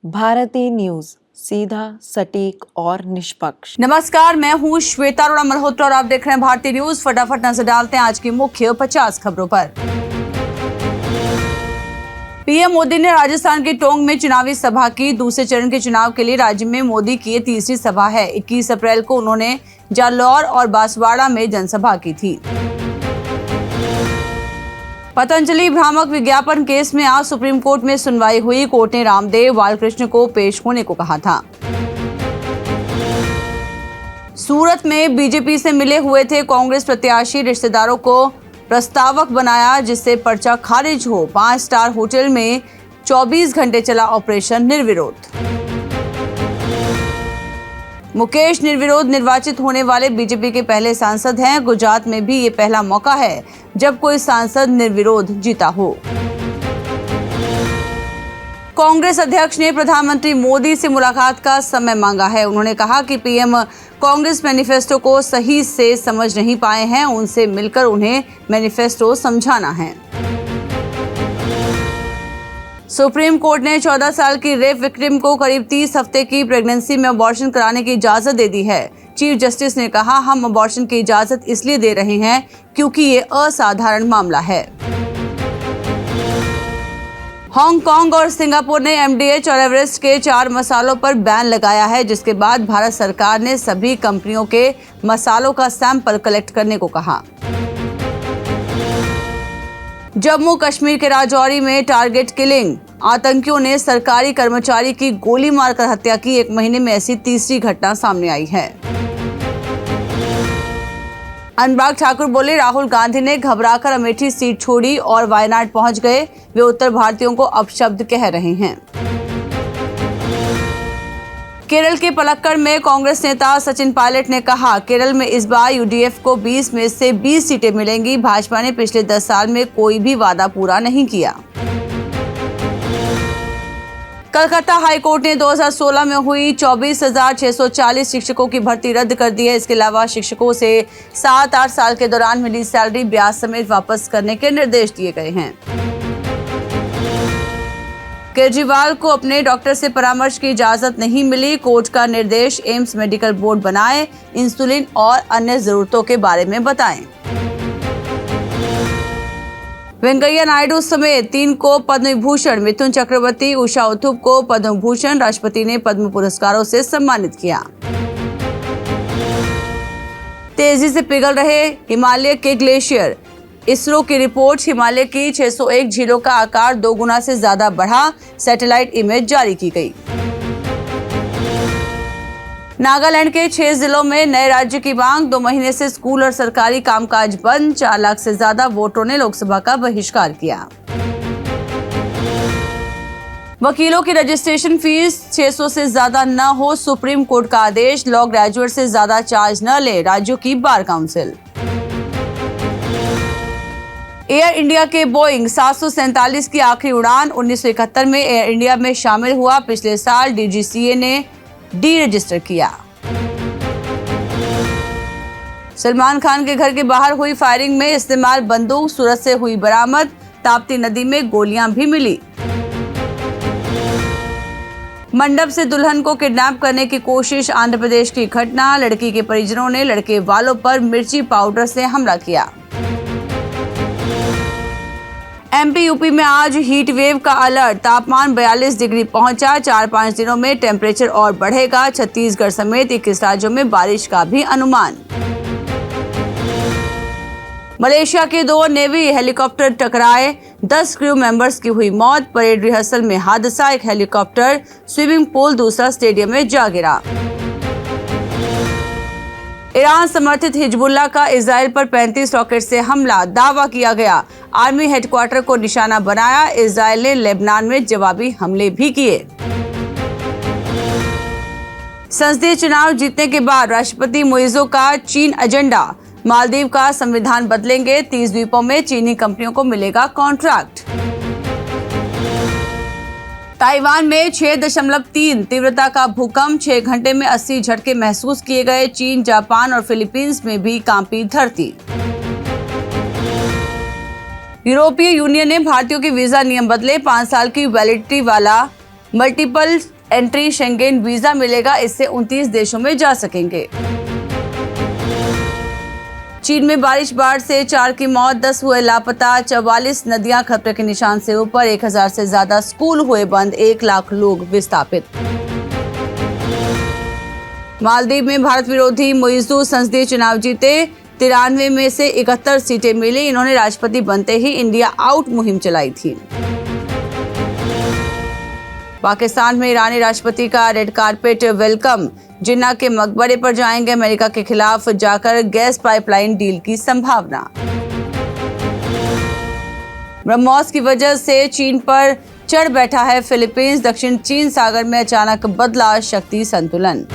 भारतीय न्यूज, सीधा, सटीक और निष्पक्ष। नमस्कार, मैं हूं श्वेता अरोड़ा मल्होत्रा और आप देख रहे हैं भारतीय न्यूज। फटाफट नजर डालते हैं आज की मुख्य 50 खबरों पर। पीएम मोदी ने राजस्थान के टोंक में चुनावी सभा की। दूसरे चरण के चुनाव के लिए राज्य में मोदी की ये तीसरी सभा है। 21 अप्रैल को उन्होंने जालौर और बांसवाड़ा में जनसभा की थी। पतंजलि भ्रामक विज्ञापन केस में आज सुप्रीम कोर्ट में सुनवाई हुई। कोर्ट ने रामदेव बालकृष्ण को पेश होने को कहा था। सूरत में बीजेपी से मिले हुए थे कांग्रेस प्रत्याशी रिश्तेदारों को प्रस्तावक बनाया, जिससे पर्चा खारिज हो। 5 स्टार होटल में 24 घंटे चला ऑपरेशन निर्विरोध। मुकेश निर्विरोध निर्वाचित होने वाले बीजेपी के पहले सांसद हैं। गुजरात में भी ये पहला मौका है जब कोई सांसद निर्विरोध जीता हो। कांग्रेस अध्यक्ष ने प्रधानमंत्री मोदी से मुलाकात का समय मांगा है। उन्होंने कहा कि पीएम कांग्रेस मैनिफेस्टो को सही से समझ नहीं पाए हैं, उनसे मिलकर उन्हें मैनिफेस्टो समझाना है। सुप्रीम कोर्ट ने 14 साल की रेप विक्टिम को करीब 30 हफ्ते की प्रेगनेंसी में अबॉर्शन कराने की इजाजत दे दी है। चीफ जस्टिस ने कहा, हम अबॉर्शन की इजाजत इसलिए दे रहे हैं क्योंकि ये असाधारण मामला है। हांगकांग और सिंगापुर ने एमडीएच और एवरेस्ट के 4 मसालों पर बैन लगाया है, जिसके बाद भारत सरकार ने सभी कंपनियों के मसालों का सैंपल कलेक्ट करने को कहा। जम्मू कश्मीर के राजौरी में टारगेट किलिंग, आतंकियों ने सरकारी कर्मचारी की गोली मारकर हत्या की। 1 महीने में ऐसी तीसरी घटना सामने आई है। अनुराग ठाकुर बोले, राहुल गांधी ने घबराकर अमेठी सीट छोड़ी और वायनाड पहुंच गए। वे उत्तर भारतीयों को अपशब्द कह रहे हैं। केरल के पलक्कड़ में कांग्रेस नेता सचिन पायलट ने कहा, केरल में इस बार यूडीएफ को 20 में से 20 सीटें मिलेंगी। भाजपा ने पिछले 10 साल में कोई भी वादा पूरा नहीं किया। कलकत्ता हाईकोर्ट ने 2016 में हुई 24,640 शिक्षकों की भर्ती रद्द कर दी है। इसके अलावा शिक्षकों से 7-8 साल के दौरान मिली सैलरी ब्याज समेत वापस करने के निर्देश दिए गए हैं। केजरीवाल को अपने डॉक्टर से परामर्श की इजाजत नहीं मिली। कोर्ट का निर्देश, एम्स मेडिकल बोर्ड बनाए, इंसुलिन और अन्य जरूरतों के बारे में बताएं। वेंकैया नायडू समेत 3 को पद्म विभूषण, मिथुन चक्रवर्ती, उषा उत्थुप को पद्म भूषण, राष्ट्रपति ने पद्म पुरस्कारों से सम्मानित किया। तेजी से पिघल रहे हिमालय के ग्लेशियर, इसरो की रिपोर्ट, हिमालय की 601 झीलों का आकार 2 गुना से ज्यादा बढ़ा। सैटेलाइट इमेज जारी की गई। नागालैंड के 6 जिलों में नए राज्य की मांग, 2 महीने से स्कूल और सरकारी कामकाज बंद। 4 लाख से ज्यादा वोटरों ने लोकसभा का बहिष्कार किया। वकीलों की रजिस्ट्रेशन फीस 600 से ज्यादा न हो, सुप्रीम कोर्ट का आदेश। लॉ ग्रेजुएट से ज्यादा चार्ज न ले राज्यों की बार काउंसिल। एयर इंडिया के बोइंग 747 की आखिरी उड़ान 1971 में एयर इंडिया में शामिल हुआ। पिछले साल डीजीसीए ने डी रजिस्टर किया। सलमान खान के घर के बाहर हुई फायरिंग में इस्तेमाल बंदूक सूरत से हुई बरामद। ताप्ती नदी में गोलियां भी मिली। मंडप से दुल्हन को किडनैप करने की कोशिश, आंध्र प्रदेश की घटना। लड़की के परिजनों ने लड़के वालों पर मिर्ची पाउडर से हमला किया। एमपी यूपी में आज हीट वेव का अलर्ट, तापमान 42 डिग्री पहुंचा। 4-5 दिनों में टेम्परेचर और बढ़ेगा। छत्तीसगढ़ समेत 21 राज्यों में बारिश का भी अनुमान। मलेशिया के 2 नेवी हेलीकॉप्टर टकराए, 10 क्रू मेंबर्स की हुई मौत। परेड रिहर्सल में हादसा, एक हेलीकॉप्टर स्विमिंग पूल, दूसरा स्टेडियम में जा गिरा। ईरान समर्थित हिजबुल्लाह का इजराइल पर 35 रॉकेट से हमला, दावा किया गया। आर्मी हेडक्वार्टर को निशाना बनाया। इजराइल ने लेबनान में जवाबी हमले भी किए। संसदीय चुनाव जीतने के बाद राष्ट्रपति मुइज़ो का चीन एजेंडा, मालदीव का संविधान बदलेंगे। 30 द्वीपों में चीनी कंपनियों को मिलेगा कॉन्ट्रैक्ट। ताइवान में 6.3 तीव्रता का भूकंप, 6 घंटे में 80 झटके महसूस किए गए। चीन, जापान और फिलीपींस में भी कांपी धरती। यूरोपीय यूनियन ने भारतीयों के वीजा नियम बदले, 5 साल की वैलिडिटी वाला मल्टीपल एंट्री शेंगेन वीजा मिलेगा, इससे 29 देशों में जा सकेंगे। चीन में बारिश बाढ़ से 4 की मौत, 10 हुए लापता, 44 नदियां खतरे के निशान से ऊपर, 1000 से ज्यादा स्कूल हुए बंद, 1 लाख लोग विस्थापित। मालदीव में भारत विरोधी मुइज़्ज़ू संसदीय चुनाव जीते, 93 में से 71 सीटें मिली। इन्होंने राष्ट्रपति बनते ही इंडिया आउट मुहिम चलाई थी। पाकिस्तान में ईरानी राष्ट्रपति का रेड कारपेट वेलकम, जिन्ना के मकबरे पर जाएंगे अमेरिका के खिलाफ जाकर गैस पाइपलाइन डील की संभावना। ब्रह्मोस की वजह से चीन पर चढ़ बैठा है फिलीपींस, दक्षिण चीन सागर में अचानक बदला शक्ति संतुलन।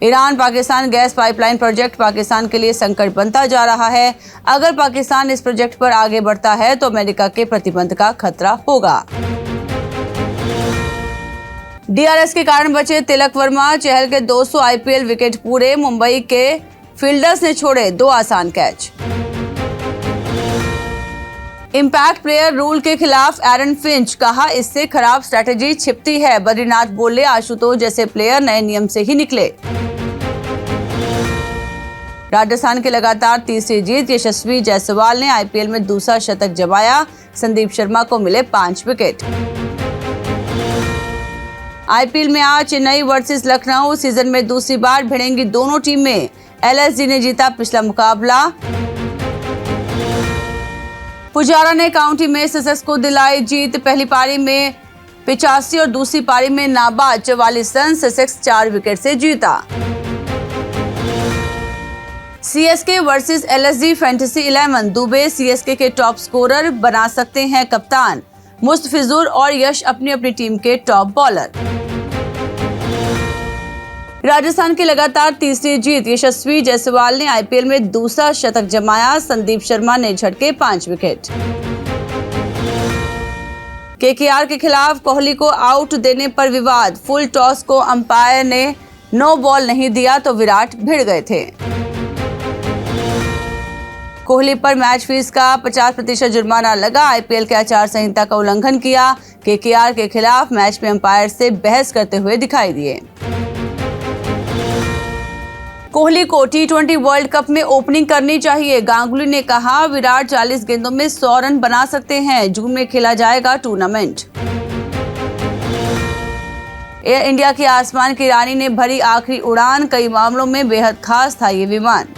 Iran Pakistan gas pipeline project Pakistan के लिए संकट बनता जा रहा है। अगर पाकिस्तान इस प्रोजेक्ट पर आगे बढ़ता है तो अमेरिका के प्रतिबंध का खतरा होगा। डीआरएस के कारण बचे तिलक वर्मा, चहल के 200 आईपीएल विकेट पूरे, मुंबई के फील्डर्स ने छोड़े 2 आसान कैच। इंपैक्ट प्लेयर रूल के खिलाफ एरन फिंच, कहा इससे खराब स्ट्रैटेजी छिपती है। बद्रीनाथ बोले आशुतोष जैसे प्लेयर नए नियम से ही निकले। राजस्थान की लगातार तीसरी जीत, यशस्वी जायसवाल ने आईपीएल में दूसरा शतक जमाया, संदीप शर्मा को मिले 5 विकेट। आईपीएल में आज चेन्नई वर्सेस लखनऊ, सीजन में दूसरी बार भिड़ेंगी दोनों टीमें। एलएसजी ने जीता पिछला मुकाबला। पुजारा ने काउंटी में ससेक्स को दिलाई जीत, पहली पारी में 85 और दूसरी पारी में नाबाद 44 रन, ससेक्स 4 विकेट से जीता। CSK versus LSG fantasy 11, Dubey CSK के टॉप स्कोरर, बना सकते हैं कप्तान। मुस्तफिजुर और यश अपनी अपनी टीम के टॉप बॉलर। राजस्थान की लगातार तीसरी जीत, यशस्वी जायसवाल ने आईपीएल में दूसरा शतक जमाया, संदीप शर्मा ने झटके 5 विकेट। केकेआर के खिलाफ कोहली को आउट देने पर विवाद, फुल टॉस को अंपायर ने नो बॉल नहीं दिया तो विराट भिड़ गए थे। कोहली पर मैच फीस का 50% जुर्माना लगा, आईपीएल के आचार संहिता का उल्लंघन किया, केकेआर के खिलाफ मैच में अंपायर से बहस करते हुए दिखाई दिए। कोहली को टी20 वर्ल्ड कप में ओपनिंग करनी चाहिए, गांगुली ने कहा विराट 40 गेंदों में 100 रन बना सकते हैं, जून में खेला जाएगा टूर्नामेंट। एयर इंडिया की आसमान की रानी ने भरी आखिरी उड़ान, कई मामलों में बेहद खास था ये विमान।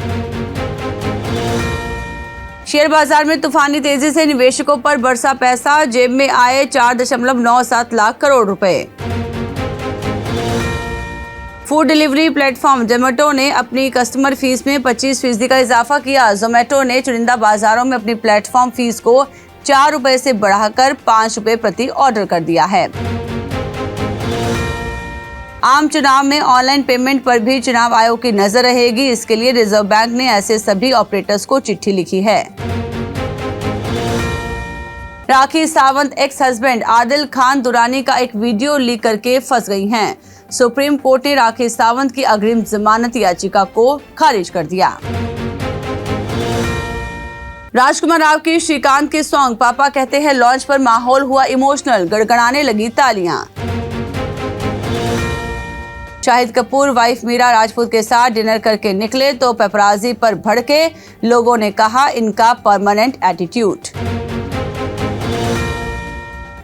शेयर बाजार में तूफानी तेजी से निवेशकों पर बरसा पैसा, जेब में आए 4.97 लाख करोड़ रुपए। फूड डिलीवरी प्लेटफॉर्म जोमेटो ने अपनी कस्टमर फीस में 25% का इजाफा किया। जोमेटो ने चुनिंदा बाजारों में अपनी प्लेटफॉर्म फीस को 4 रुपए से बढ़ाकर 5 रुपए प्रति ऑर्डर कर दिया है। आम चुनाव में ऑनलाइन पेमेंट पर भी चुनाव आयोग की नजर रहेगी, इसके लिए रिजर्व बैंक ने ऐसे सभी ऑपरेटर्स को चिट्ठी लिखी है। राखी सावंत एक्स हस्बैंड आदिल खान दुरानी का एक वीडियो लीक करके फंस गई हैं। सुप्रीम कोर्ट ने राखी सावंत की अग्रिम जमानत याचिका को खारिज कर दिया। राजकुमार राव की श्रीकांत के सॉन्ग पापा कहते हैं लॉन्च पर माहौल हुआ इमोशनल, गड़गड़ाने लगी तालियां। शाहिद कपूर वाइफ मीरा राजपूत के साथ डिनर करके निकले तो पेपराजी पर भड़के, लोगों ने कहा इनका परमानेंट एटीट्यूड।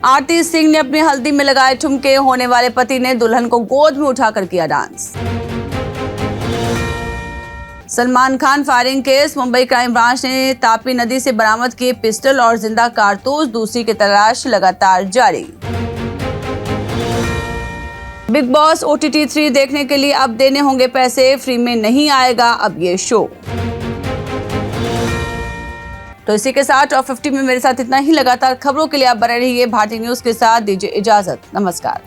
आरती सिंह ने अपनी हल्दी में लगाए ठुमके, होने वाले पति ने दुल्हन को गोद में उठाकर किया dance. Salman Khan firing case, Mumbai crime branch ने तापी नदी से बरामद किए पिस्टल और जिंदा कारतूस, दूसरी की तलाश लगातार जारी। बिग बॉस OTT 3 देखने के लिए अब देने होंगे पैसे, फ्री में नहीं आएगा अब ये शो। तो इसी के साथ टॉप 50 में मेरे साथ इतना ही। लगातार खबरों के लिए आप बने रहिए भारतीय न्यूज के साथ। दीजिए इजाजत, नमस्कार।